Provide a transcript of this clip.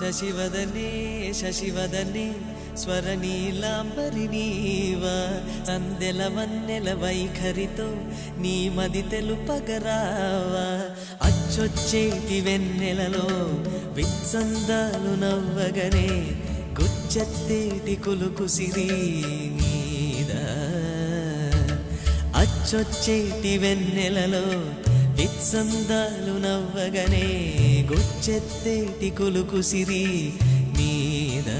శశివదనే శశివదనే స్వరనీలాంబరి నీవా సందెల వన్నెల వైఖరితో నీ మది తెలుపగరావా అచ్చొచ్చేటి వెన్నెలలో విత్సందాలు నవ్వగనే గుచ్చెత్తేటి కులుకు సిరి నీదా అచ్చొచ్చేటి వెన్నెలలో విత్సందాలు నవ్వగనే గుచ్చెత్తేటి కులుకు సిరి నీదా